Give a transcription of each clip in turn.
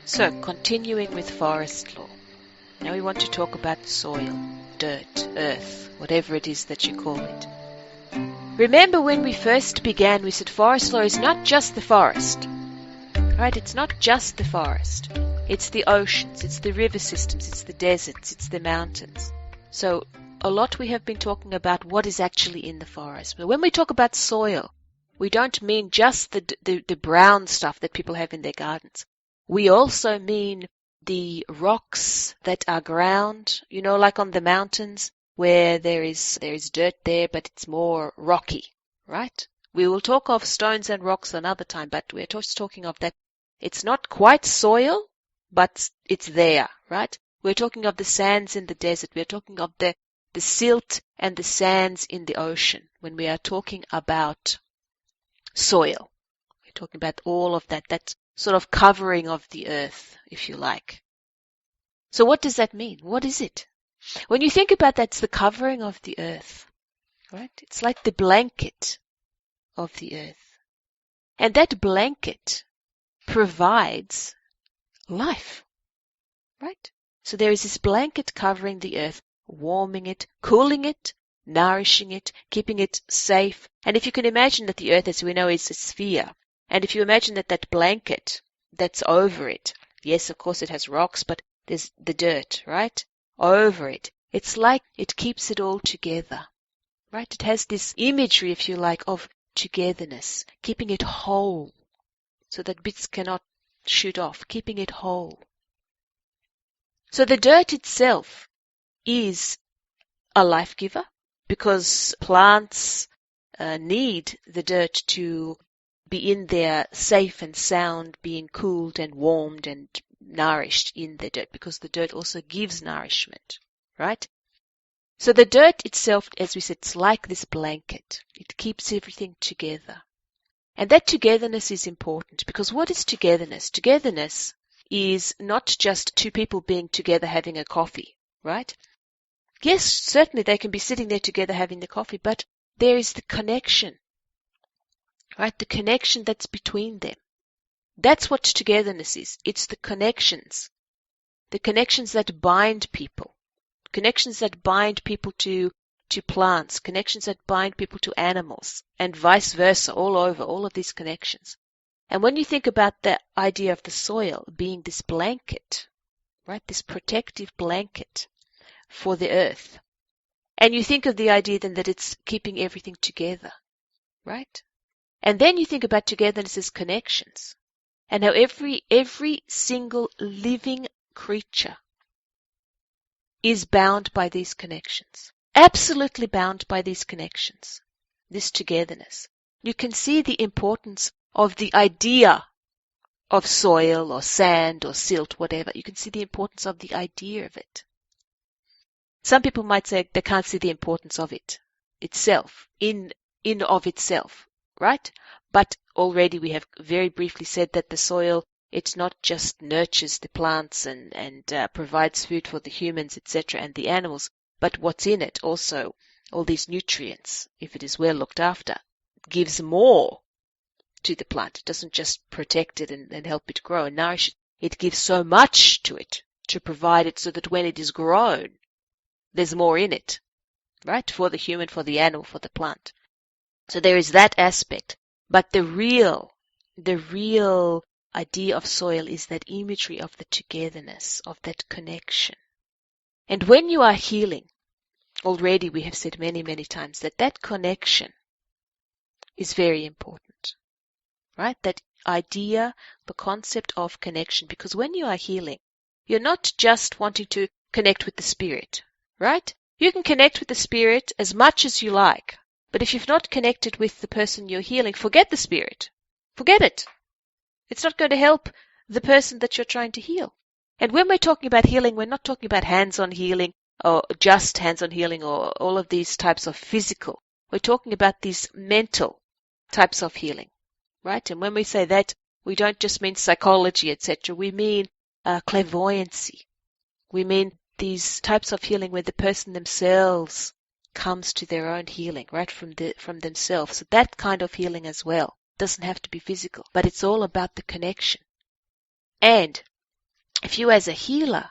So, continuing with forest law. Now we want to talk about soil, dirt, earth, whatever it is that you call it. Remember when we first began, we said forest law is not just the forest. Right? It's not just the forest. It's the oceans, it's the river systems, it's the deserts, it's the mountains. So, a lot we have been talking about what is actually in the forest. But when we talk about soil, we don't mean just the brown stuff that people have in their gardens. We also mean the rocks that are ground, like on the mountains where there is dirt there, but it's more rocky, right? We will talk of stones and rocks another time, but we're just talking of that. It's not quite soil, but it's there, right? We're talking of the sands in the desert. We're talking of the silt and the sands in the ocean when we are talking about soil. We're talking about all of that sort of covering of the earth, if you like. So what does that mean? What is it? When you think about that, it's the covering of the earth, right? It's like the blanket of the earth. And that blanket provides life, right? So there is this blanket covering the earth, warming it, cooling it, nourishing it, keeping it safe. And if you can imagine that the earth, as we know, is a sphere, and if you imagine that blanket that's over it, yes, of course it has rocks, but there's the dirt, right? Over it. It's like it keeps it all together, right? It has this imagery, if you like, of togetherness, keeping it whole so that bits cannot shoot off, keeping it whole. So the dirt itself is a life giver because plants need the dirt to be in there safe and sound, being cooled and warmed and nourished in the dirt, because the dirt also gives nourishment, right? So the dirt itself, as we said, it's like this blanket. It keeps everything together. And that togetherness is important because what is togetherness? Togetherness is not just two people being together having a coffee, right? Yes, certainly they can be sitting there together having the coffee, but there is the connection. Right, the connection that's between them. That's what togetherness is. It's the connections that bind people, connections that bind people to plants, connections that bind people to animals, and vice versa, all over, all of these connections. And when you think about the idea of the soil being this blanket, right, this protective blanket for the earth, and you think of the idea then that it's keeping everything together, right? And then you think about togetherness as connections and how every single living creature is bound by these connections, absolutely bound by these connections, this togetherness. You can see the importance of the idea of soil or sand or silt, whatever. You can see the importance of the idea of it. Some people might say they can't see the importance of it itself, in of itself. Right? But already we have very briefly said that the soil, it not just nurtures the plants and provides food for the humans, etc., and the animals, but what's in it also, all these nutrients, if it is well looked after, gives more to the plant. It doesn't just protect it and help it grow and nourish it. It gives so much to it to provide it so that when it is grown, there's more in it, right? For the human, for the animal, for the plant. So there is that aspect, but the real idea of soil is that imagery of the togetherness, of that connection. And when you are healing, already we have said many, many times that connection is very important, right? That idea, the concept of connection, because when you are healing, you're not just wanting to connect with the spirit, right? You can connect with the spirit as much as you like. But if you've not connected with the person you're healing, forget the spirit. Forget it. It's not going to help the person that you're trying to heal. And when we're talking about healing, we're not talking about hands-on healing or just hands-on healing or all of these types of physical. We're talking about these mental types of healing, right? And when we say that, we don't just mean psychology, etc. We mean clairvoyancy. We mean these types of healing where the person themselves comes to their own healing, right, from themselves. So that kind of healing as well doesn't have to be physical, but it's all about the connection. And If you as a healer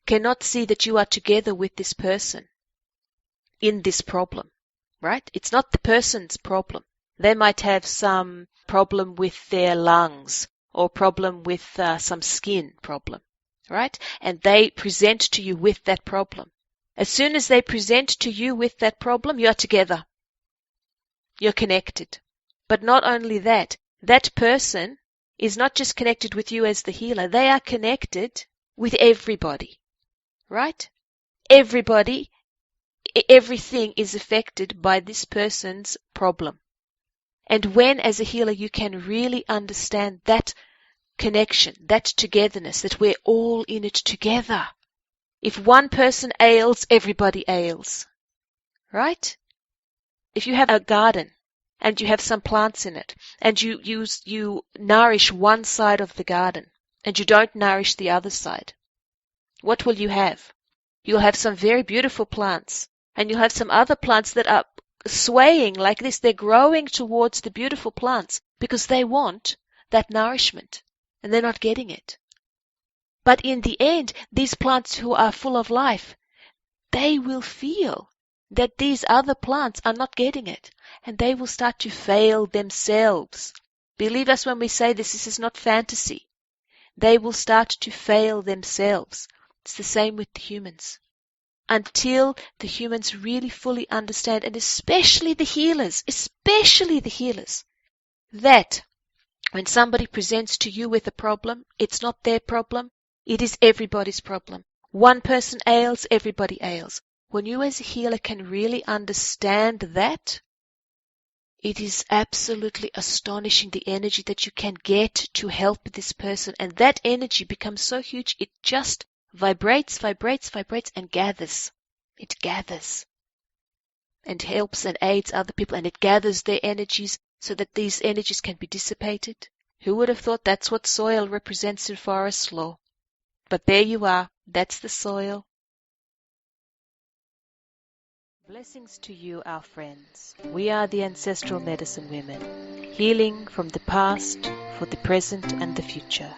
cannot see that you are together with this person in this problem, right? It's not the person's problem. They might have some problem with their lungs or problem with some skin problem, right? And they present to you with that problem. As soon as they present to you with that problem, you're together. You're connected. But not only that, that person is not just connected with you as the healer, they are connected with everybody, right? Everybody, everything is affected by this person's problem. And when, as a healer, you can really understand that connection, that togetherness, that we're all in it together. If one person ails, everybody ails, right? If you have a garden and you have some plants in it and you nourish one side of the garden and you don't nourish the other side, what will you have? You'll have some very beautiful plants and you'll have some other plants that are swaying like this. They're growing towards the beautiful plants because they want that nourishment and they're not getting it. But in the end, these plants who are full of life, they will feel that these other plants are not getting it and they will start to fail themselves. Believe us when we say this is not fantasy. They will start to fail themselves. It's the same with the humans. Until the humans really fully understand, and especially the healers, that when somebody presents to you with a problem, it's not their problem, it is everybody's problem. One person ails, everybody ails. When you as a healer can really understand that, it is absolutely astonishing the energy that you can get to help this person. And that energy becomes so huge, it just vibrates, and gathers. It gathers and helps and aids other people, and it gathers their energies so that these energies can be dissipated. Who would have thought that's what soil represents in forest law? But there you are. That's the soil. Blessings to you, our friends. We are the Ancestral Medicine Women, healing from the past for the present and the future.